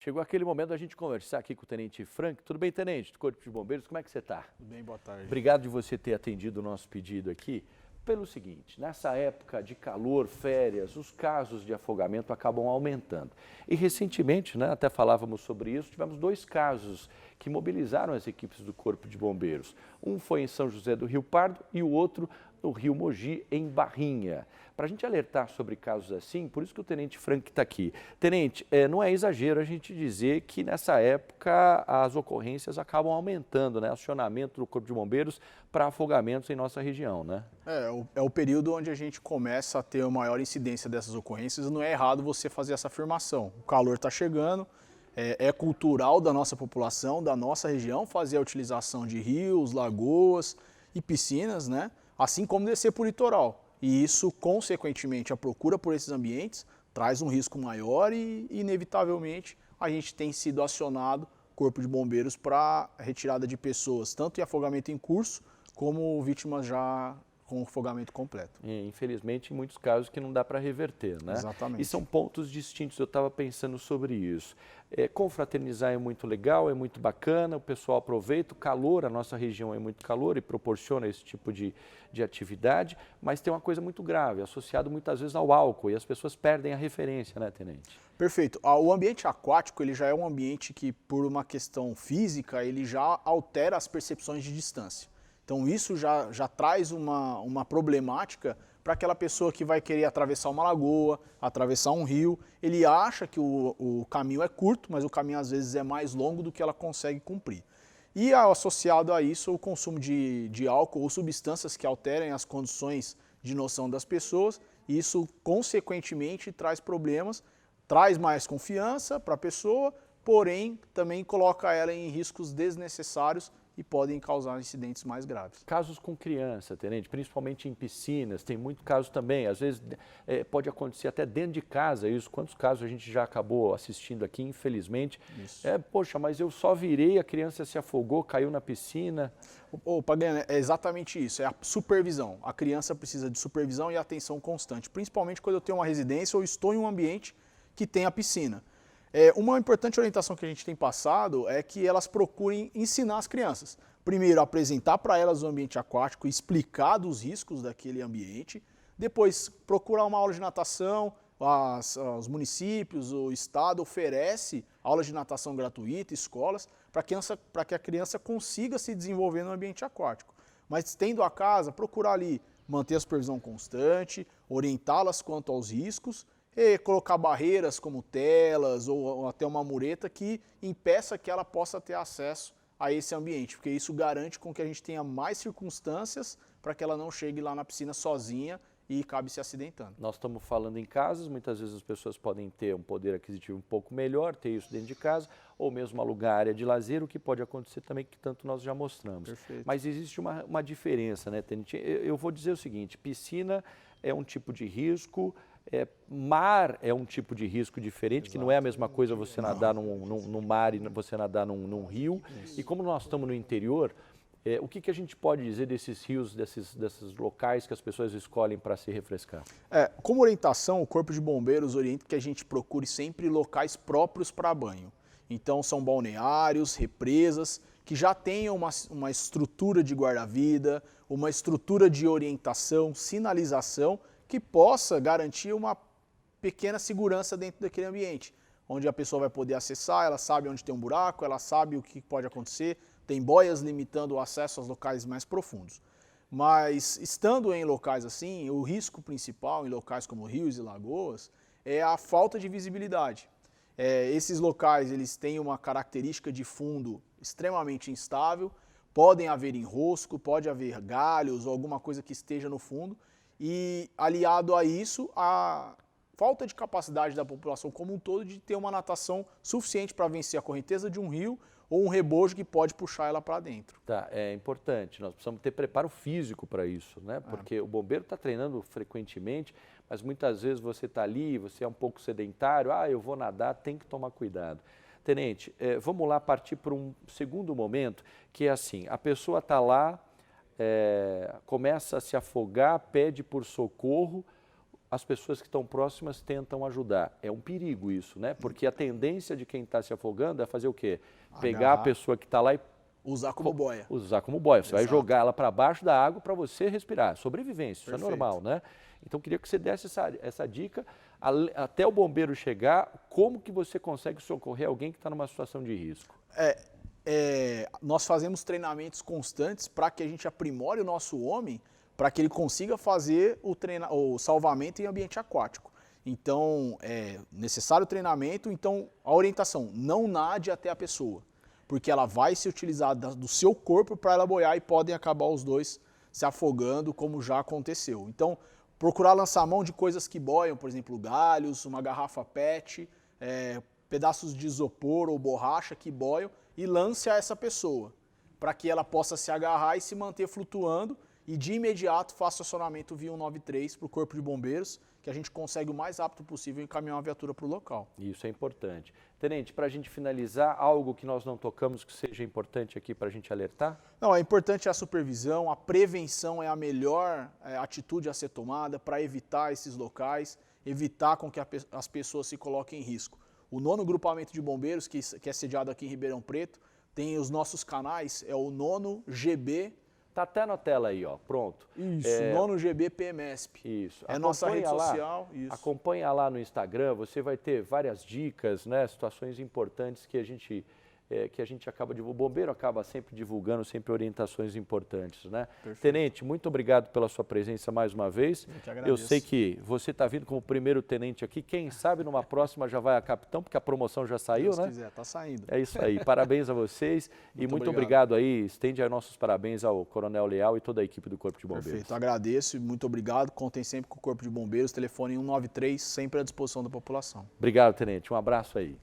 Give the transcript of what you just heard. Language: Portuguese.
Chegou aquele momento da gente conversar aqui com o Tenente Frank. Tudo bem, Tenente, do Corpo de Bombeiros? Como é que você está? Tudo bem, boa tarde. Obrigado de você ter atendido o nosso pedido aqui. Pelo seguinte, nessa época de calor, férias, os casos de afogamento acabam aumentando. E recentemente, até falávamos sobre isso, tivemos 2 casos que mobilizaram as equipes do Corpo de Bombeiros. Um foi em São José do Rio Pardo e o outro no Rio Mogi, em Barrinha. Para a gente alertar sobre casos assim, por isso que o Tenente Frank está aqui. Tenente, não é exagero a gente dizer que nessa época as ocorrências acabam aumentando, né? Acionamento do Corpo de Bombeiros para afogamentos em nossa região, né? É o período onde a gente começa a ter uma maior incidência dessas ocorrências. Não é errado você fazer essa afirmação. O calor está chegando, é cultural da nossa população, da nossa região, fazer a utilização de rios, lagoas e piscinas, né? Assim como descer por litoral. E isso, consequentemente, a procura por esses ambientes traz um risco maior e, inevitavelmente, a gente tem sido acionado, Corpo de Bombeiros, para retirada de pessoas, tanto em afogamento em curso, como vítimas já com afogamento completo. Infelizmente, em muitos casos que não dá para reverter, né? Exatamente. E são pontos distintos, eu estava pensando sobre isso. Confraternizar é muito legal, é muito bacana, o pessoal aproveita, o calor, a nossa região é muito calor e proporciona esse tipo de atividade, mas tem uma coisa muito grave, associado muitas vezes ao álcool, e as pessoas perdem a referência, né, Tenente? Perfeito. O ambiente aquático, ele já é um ambiente que, por uma questão física, ele já altera as percepções de distância. Então isso já traz uma problemática para aquela pessoa que vai querer atravessar uma lagoa, atravessar um rio. Ele acha que o caminho é curto, mas o caminho às vezes é mais longo do que ela consegue cumprir. E associado a isso, o consumo de álcool ou substâncias que alterem as condições de noção das pessoas, e isso consequentemente traz problemas, traz mais confiança para a pessoa, porém também coloca ela em riscos desnecessários e podem causar incidentes mais graves. Casos com criança, Tenente, principalmente em piscinas, tem muito caso também, às vezes pode acontecer até dentro de casa isso, quantos casos a gente já acabou assistindo aqui, infelizmente. Poxa, mas eu só virei, a criança se afogou, caiu na piscina. Pagani, é exatamente isso, é a supervisão. A criança precisa de supervisão e atenção constante, principalmente quando eu tenho uma residência ou estou em um ambiente que tem a piscina. Uma importante orientação que a gente tem passado é que elas procurem ensinar as crianças. Primeiro, apresentar para elas o ambiente aquático, explicar dos riscos daquele ambiente. Depois, procurar uma aula de natação. Os municípios, o estado oferece aulas de natação gratuita, escolas, para que a criança consiga se desenvolver no ambiente aquático. Mas tendo a casa, procurar ali manter a supervisão constante, orientá-las quanto aos riscos, e colocar barreiras como telas ou até uma mureta que impeça que ela possa ter acesso a esse ambiente, porque isso garante com que a gente tenha mais circunstâncias para que ela não chegue lá na piscina sozinha e acabe se acidentando. Nós estamos falando em casas, muitas vezes as pessoas podem ter um poder aquisitivo um pouco melhor, ter isso dentro de casa, ou mesmo alugar área de lazer, o que pode acontecer também, que tanto nós já mostramos. Perfeito. Mas existe uma diferença, né, Tenente? Eu vou dizer o seguinte, piscina é um tipo de risco, mar é um tipo de risco diferente, que não é a mesma coisa você nadar num mar e você nadar num rio. Isso. E como nós estamos no interior, o que a gente pode dizer desses rios, desses locais que as pessoas escolhem para se refrescar? Como orientação, o Corpo de Bombeiros orienta que a gente procure sempre locais próprios para banho. Então são balneários, represas, que já tenham uma estrutura de guarda-vida, uma estrutura de orientação, sinalização, que possa garantir uma pequena segurança dentro daquele ambiente, onde a pessoa vai poder acessar, ela sabe onde tem um buraco, ela sabe o que pode acontecer, tem boias limitando o acesso aos locais mais profundos. Mas estando em locais assim, o risco principal em locais como rios e lagoas é a falta de visibilidade. Esses locais eles têm uma característica de fundo extremamente instável, podem haver enrosco, pode haver galhos ou alguma coisa que esteja no fundo, e aliado a isso, a falta de capacidade da população como um todo de ter uma natação suficiente para vencer a correnteza de um rio ou um rebojo que pode puxar ela para dentro. Tá, é importante, nós precisamos ter preparo físico para isso, né? Porque o bombeiro está treinando frequentemente, mas muitas vezes você está ali, você é um pouco sedentário, eu vou nadar, tem que tomar cuidado. Tenente, vamos lá partir para um segundo momento, que é assim, a pessoa está lá, começa a se afogar, pede por socorro, as pessoas que estão próximas tentam ajudar. É um perigo isso, né? Porque a tendência de quem está se afogando é fazer o quê? Pegar a pessoa que está lá e usar como boia. Usar como boia. Você vai Exato. jogar ela para baixo da água para você respirar. Sobrevivência, isso é Perfeito. normal, né? Então, queria que você desse essa dica, até o bombeiro chegar, como que você consegue socorrer alguém que está numa situação de risco? Nós fazemos treinamentos constantes para que a gente aprimore o nosso homem, para que ele consiga fazer o salvamento em ambiente aquático. Então, é necessário treinamento, então a orientação, não nade até a pessoa, porque ela vai se utilizar do seu corpo para ela boiar e podem acabar os dois se afogando, como já aconteceu. Então, procurar lançar a mão de coisas que boiam, por exemplo, galhos, uma garrafa PET, pedaços de isopor ou borracha que boiam, e lance a essa pessoa, para que ela possa se agarrar e se manter flutuando, e de imediato faça acionamento via 193 para o Corpo de Bombeiros, que a gente consegue o mais rápido possível encaminhar uma viatura para o local. Isso é importante. Tenente, para a gente finalizar, algo que nós não tocamos que seja importante aqui para a gente alertar? Não, é importante a supervisão, a prevenção é a melhor atitude a ser tomada para evitar esses locais, evitar com que as pessoas se coloquem em risco. O 9º Grupamento de Bombeiros, que é sediado aqui em Ribeirão Preto, tem os nossos canais, é o 9º GB. Tá até na tela aí, ó, pronto. Isso, 9º GB PMESP. Isso. É nossa rede social. Isso. Acompanha lá no Instagram, você vai ter várias dicas, né, situações importantes que a gente acaba divulgando. O bombeiro acaba sempre divulgando, sempre orientações importantes, né? Perfeito. Tenente, muito obrigado pela sua presença mais uma vez. Eu que agradeço. Eu sei que você está vindo como primeiro tenente aqui, quem sabe numa próxima já vai a capitão, porque a promoção já saiu, Deus né? quiser, tá saindo. É isso aí, parabéns a vocês e muito obrigado aí, estende aí nossos parabéns ao Coronel Leal e toda a equipe do Corpo de Bombeiros. Perfeito, agradeço e muito obrigado, contem sempre com o Corpo de Bombeiros, telefone 193, sempre à disposição da população. Obrigado, Tenente, um abraço aí.